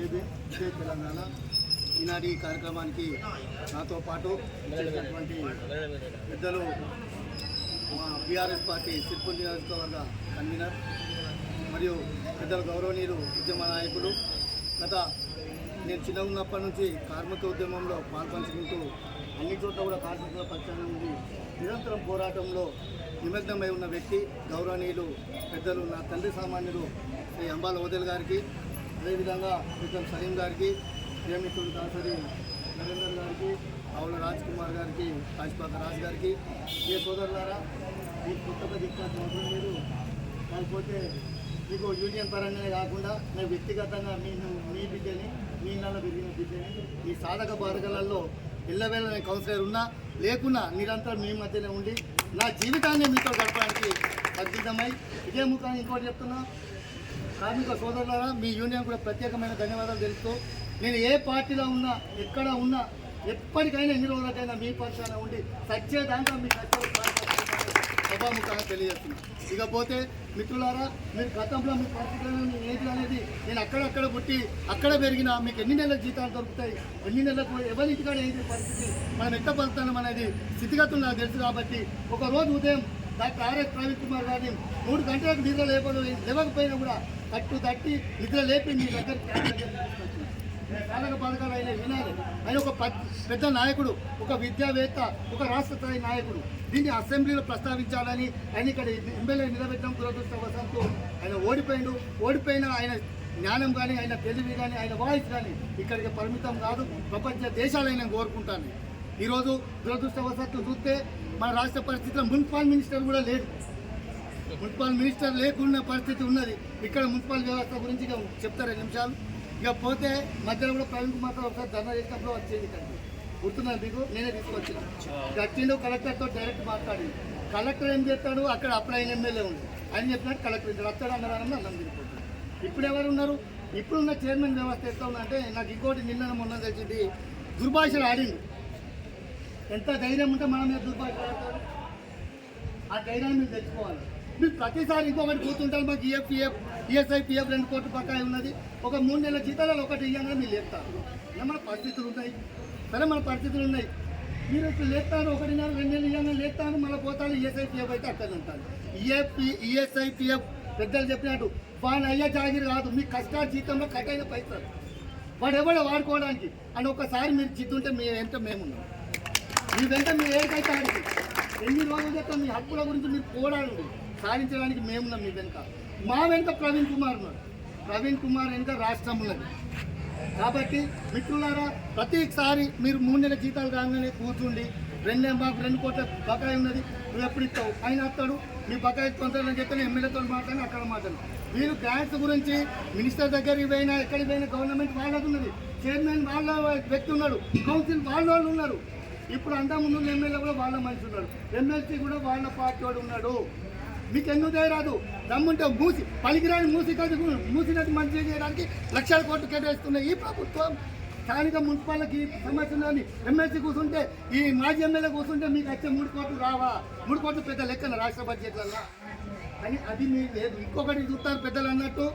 జై తెలంగాణ ఈనాటి ఈ కార్యక్రమానికి నాతో పాటు చేసినటువంటి పెద్దలు మా బీఆర్ఎస్ పార్టీ సిర్పూర్ నియోజకవర్గ కన్వీనర్ మరియు పెద్దలు గౌరవనీయులు ఉద్యమ నాయకులు నేను చిన్నగా ఉన్నప్పటి నుంచి కార్మిక ఉద్యమంలో పాల్పంచుకుంటూ అన్ని చోట్ల కూడా కార్మికుల పక్షాన నుండి నిరంతరం పోరాటంలో నిమగ్నమై ఉన్న వ్యక్తి గౌరవనీయులు పెద్దలు నా తండ్రి సామాన్యులు శ్రీ అంబాల ఓదెల్ గారికి, అదేవిధంగా పెద్దలు సలీం గారికి, ప్రియమిత్రుడు దాసరి నరేందర్ గారికి, ఆవుల రాజ్ కుమార్ గారికి, రాజపాక రాజు గారికి, ఏ సోదరులారా మీకు కొత్తగా దిక్కాల్సిన అవసరం లేదు. కాకపోతే మీకు యూనియన్ పరంగానే కాకుండా నేను వ్యక్తిగతంగా మీ బిడ్డని, మీ ఇళ్ళలో పెరిగిన బిడ్డని, మీ సాధక బాధకాలలో ఇళ్ళవేళ నేను కౌన్సిలర్ ఉన్నా లేకున్నా నిరంతరం మీ మధ్యనే ఉండి నా జీవితాన్ని మీతో గడపడానికి అద్భుతమై ఇదే ముఖాన్ని ఇంకోటి చెప్తున్నా, కార్మిక సోదరులారా మీ యూనియన్ కూడా ప్రత్యేకమైన ధన్యవాదాలు తెలుస్తూ నేను ఏ పార్టీలో ఉన్నా ఎక్కడ ఉన్నా ఎప్పటికైనా ఎన్ని రోజులకైనా మీ పక్షాన ఉండి సచ్చేదాకా మీ సభాముఖంగా తెలియజేస్తున్నాను. ఇకపోతే మిత్రులారా, మీరు గతంలో మీ పరిస్థితులను మీ ఏజ్ అనేది నేను అక్కడక్కడ పుట్టి అక్కడ పెరిగిన మీకు ఎన్ని నెలల జీతాలు దొరుకుతాయి, ఎన్ని నెలలకు ఎవరింటికాడ ఏంటి పరిస్థితి, మనం ఎట్ట పలుతాం అనేది స్థితిగతులు నాకు తెలుసు. కాబట్టి ఒకరోజు ఉదయం డాక్టర్ ఆర్ఎస్ ప్రవీణ్ కుమార్ గారిని 3 గంటలకు నిద్ర లేవకపోయినా కూడా తట్టి నిద్ర లేపి మీ దగ్గరికి పాలక పథకాలు అయినా వినాలి. ఆయన ఒక పెద్ద నాయకుడు, ఒక విద్యావేత్త, ఒక రాష్ట్ర స్థాయి నాయకుడు. దీన్ని అసెంబ్లీలో ప్రస్తావించాలని ఆయన ఇక్కడ ఎమ్మెల్యే నిలబెట్టడం దురదృష్టవశాత్తు ఆయన ఓడిపోయిన ఆయన జ్ఞానం కానీ, ఆయన తెలివి కానీ, ఆయన వాయిస్ కానీ ఇక్కడికి పరిమితం కాదు, ప్రపంచ దేశాలైనా కోరుకుంటాను. ఈరోజు దురదృష్టవశాత్తు చూస్తే మన రాష్ట్ర పరిస్థితిలో మున్సిపల్ మినిస్టర్ కూడా లేడు. మున్సిపల్ మినిస్టర్ లేకున్న పరిస్థితి ఉన్నది. ఇక్కడ మున్సిపల్ వ్యవస్థ గురించి చెప్తారు 2 నిమిషాలు. ఇక పోతే మధ్యలో కూడా ప్రవీణ్ కుమార్ ఒకసారి ధర్నా చేసినప్పుడు వచ్చేది ఇక్కడ గుర్తున్నాను మీకు, నేనే తీసుకొచ్చిన వచ్చిండు. కలెక్టర్తో డైరెక్ట్ మాట్లాడి కలెక్టర్ ఏం చేస్తాడు, అక్కడ అప్పుడు ఆయన ఎమ్మెల్యే ఉంది, ఆయన చెప్పినట్టు కలెక్టర్ ఇక్కడ వస్తాడు అన్నారని అన్నం తిరిగిపోతుంది. ఇప్పుడు ఎవరు ఉన్నారు? ఇప్పుడున్న చైర్మన్ వ్యవస్థ ఎట్లా ఉందంటే, నాకు ఇంకోటి నిన్న మొన్న తెలిసింది, దుర్భాషలు ఆడింది. ఎంత ధైర్యం ఉంటే మన మీద దుర్భాషలు ఆడతారు? ఆ ధైర్యాన్ని మీరు తెచ్చుకోవాలి. మీరు ప్రతిసారి ఇంకొకటి కూర్చుంటారు, మాకు ఈఎస్ఐ పిఎఫ్ 2 కోట్ల పక్కా ఉన్నది, ఒక 3 నెలల జీతాలలో ఒకటి ఇవ్వగానే మీరు లేపుతారు. మన పరిస్థితులు ఉన్నాయి, సరే మన పరిస్థితులు ఉన్నాయి. మీరు ఇప్పుడు లేపుతారు, 1.5 నెలలు 2 నెలలు ఇవ్వగానే లేపుతాను, మళ్ళీ పోతాను. ఈఎస్ఐ పిఎఫ్ అయితే అక్కడ ఉంటాను. ఈఎస్ఐ పిఎఫ్ పెద్దలు చెప్పినట్టు వాడిని అయ్యే జాగిరి రాదు, మీ కష్టాల జీతంలో కట్ అయిన పైసలు వాడు ఎవడో వాడుకోవడానికి అని ఒకసారి మీరు చిత్తుంటే మీ వెంట మేమున్నాం. మీ వెంట మీరు ఏకైతే ఆడికి ఎన్ని రోజులు చెప్తాం, మీ హక్కుల గురించి మీరు పోరాడండి, సాధించడానికి మేమున్నాం మీ వెనుక. మా వెనుక ప్రవీణ్ కుమార్ ఉన్నాడు. ప్రవీణ్ కుమార్ వెనుక రాష్ట్రం ఉన్నది. కాబట్టి మిత్రులారా, ప్రతిసారి మీరు 3 నెలల జీతాలు రాగానే కూర్చుండి మాకు 2 కోట్ల బకాయి ఉన్నది, నువ్వు ఎప్పుడు ఇస్తావు, ఆయన వస్తాడు, మీ బకాయి తొందరని చెప్తే ఎమ్మెల్యేతో మాట్లాడి అక్కడ మాట్లాడు. మీరు గ్రాంట్స్ గురించి మినిస్టర్ దగ్గరికి పోయినా ఎక్కడికి పోయినా గవర్నమెంట్ వాళ్ళది ఉన్నది, చైర్మన్ వాళ్ళ వ్యక్తి ఉన్నాడు, కౌన్సిల్ వాళ్ళు ఉన్నారు. ఇప్పుడు అంతకుముందు ఎమ్మెల్యే కూడా వాళ్ళ మనిషి ఉన్నాడు, ఎమ్మెల్సీ కూడా వాళ్ళ పార్టీ వాడు ఉన్నాడు. మీకు ఎందుకు చేయరాదు? దమ్ముంటే పనికిరాని మూసినది మంచిగా చేయడానికి లక్షల కోట్లు కేటాయిస్తున్న ఈ ప్రభుత్వం స్థానిక మున్సిపాలిటీకి సమస్య ఉందని ఎమ్మెల్సీ కూర్చుంటే, ఈ మాజీ ఎమ్మెల్యే కూర్చుంటే మీకు వచ్చే 3 కోట్లు రావా? 3 కోట్లు పెద్ద లెక్కన రాష్ట్ర బడ్జెట్లలో అని అది మీరు లేదు. ఇంకొకటి చూస్తారు పెద్దలు అన్నట్టు,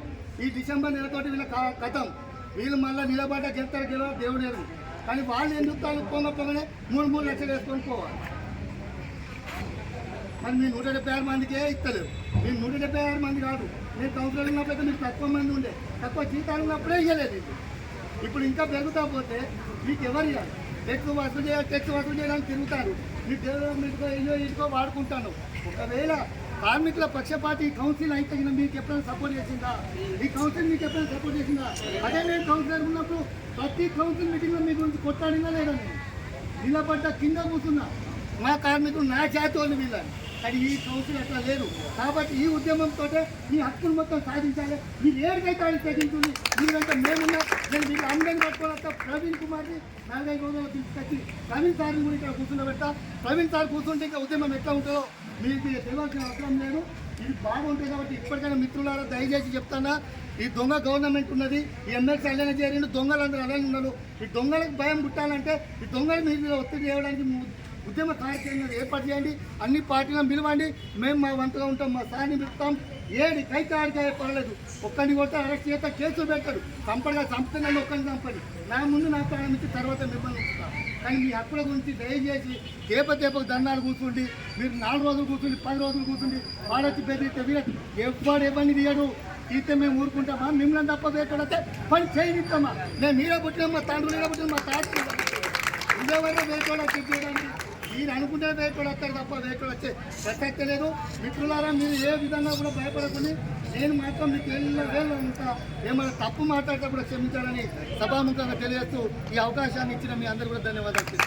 ఈ డిసెంబర్ నెలతోటి వీళ్ళ కథం, వీళ్ళు మళ్ళీ నిలబడ్డ గెలవ దేవుడు లేదు. కానీ వాళ్ళు ఎందుకు తాను పొంగనే 3 లక్షలు వేసుకొని పోవాలి. మరి మీరు 176 మందికే ఇస్తలేరు. మీరు 176 మంది కాదు, నేను కౌన్సిలర్ ఉన్నప్పుడైతే మీకు తక్కువ మంది ఉండే, తక్కువ జీతాలు ఉన్నప్పుడే ఇవ్వలేదు. ఇప్పుడు ఇంకా పెరుగుతా పోతే మీకు ఎవరు ఇవ్వాలి? టెక్స్ వసూలు చేయడానికి తిరుగుతారు, మీకు ఇంకో వాడుకుంటాను. ఒకవేళ కార్మికుల పక్షపాతి కౌన్సిల్ అయితే మీకు ఎప్పుడైనా సపోర్ట్ చేసిందా? ఈ కౌన్సిల్ మీకు ఎప్పుడైనా సపోర్ట్ చేసిందా? అదే నేను కౌన్సిలర్ ఉన్నప్పుడు ప్రతి కౌన్సిల్ మీటింగ్లో మీ గురించి కొట్టాడినా లేదా? నేను నిలబడ్డ కింద కూర్చున్నా, మా కార్మికులు నా చేతోళ్ళు వీళ్ళని. కానీ ఈ కౌన్సిల్ అట్లా లేదు. కాబట్టి ఈ ఉద్యమంతో మీ హక్కులు మొత్తం సాధించాలి. మీరు ఏడికైతే ఆయన తెగించుంది, మీరంటే మేమున్నా. నేను వీళ్ళు అందరినీ పట్టుకోవాలంటే ప్రవీణ్ కుమార్ని 4-5 రోజులు తీసుకొచ్చి ప్రవీణ్ సార్ని కూడా ఇక్కడ కూర్చుండబెట్టా. ప్రవీణ్ సార్ కూర్చుంటే ఇంకా ఉద్యమం ఎట్లా ఉంటుందో మీకు తెలియాల్సిన అవసరం లేదు. ఇది బాగుంటుంది. కాబట్టి ఇప్పటికైనా మిత్రులారా దయచేసి చెప్తానా, ఈ దొంగ గవర్నమెంట్ ఉన్నది, ఈ ఎమ్మెల్సీ అల్లనే చేరిండు, దొంగలందరూ అలానే ఉన్నారు. ఈ దొంగలకు భయం పుట్టాలంటే ఈ దొంగలు మీరు ఒత్తిడి చేయడానికి ఉద్యమ కార్యక్రమాలు ఏర్పాటు చేయండి. అన్ని పార్టీలను పిలవండి, మేము మా వంతుగా ఉంటాం, మా సార్ని పిలుస్తాం, ఏడి కైతే ఆడికాయ పర్లేదు. ఒక్కడిని కొడితే అరెస్ట్ చేస్తే కేసులు పెట్టాడు. చంపడగా చంపుతున్నాను, ఒక్కడిని చంపండి. నా ముందు నా ప్రాణం ఇచ్చి తర్వాత మిమ్మల్ని ఉంచుతాను. కానీ మీ హక్కుల గురించి దయచేసి తేపకు దండాలు కూర్చుండి మీరు 4 రోజులు కూర్చుండి 10 రోజులు కూర్చుండి వాడొచ్చి బెదిరితే వీళ్ళకి ఎవరిని తీయడు. తీస్తే మేము ఊరుకుంటామా? మిమ్మల్ని తప్ప వేయకూడతే పని చేయనిస్తామా? మేము మీరే పుట్టినాం, మా తండ్రులు మీరే పుట్టినాం, మా తాత ఇదేవైనా వేయకూడదు చేయడానికి మీరు అనుకుంటే వేయకూడదు వస్తారు తప్ప వేయకూడదు వచ్చే ప్రసక్తే లేదు. మిత్రులారా, మీరు ఏ విధంగా కూడా భయపడకుండా నేను మాత్రం మీకు వేళ్ళు ఉంటా. ఏమైనా తప్పు మాట్లాడితే కూడా క్షమించాలని సభాముఖంగా తెలియజేస్తూ ఈ అవకాశాన్ని ఇచ్చిన మీ అందరూ కూడా ధన్యవాదాలు.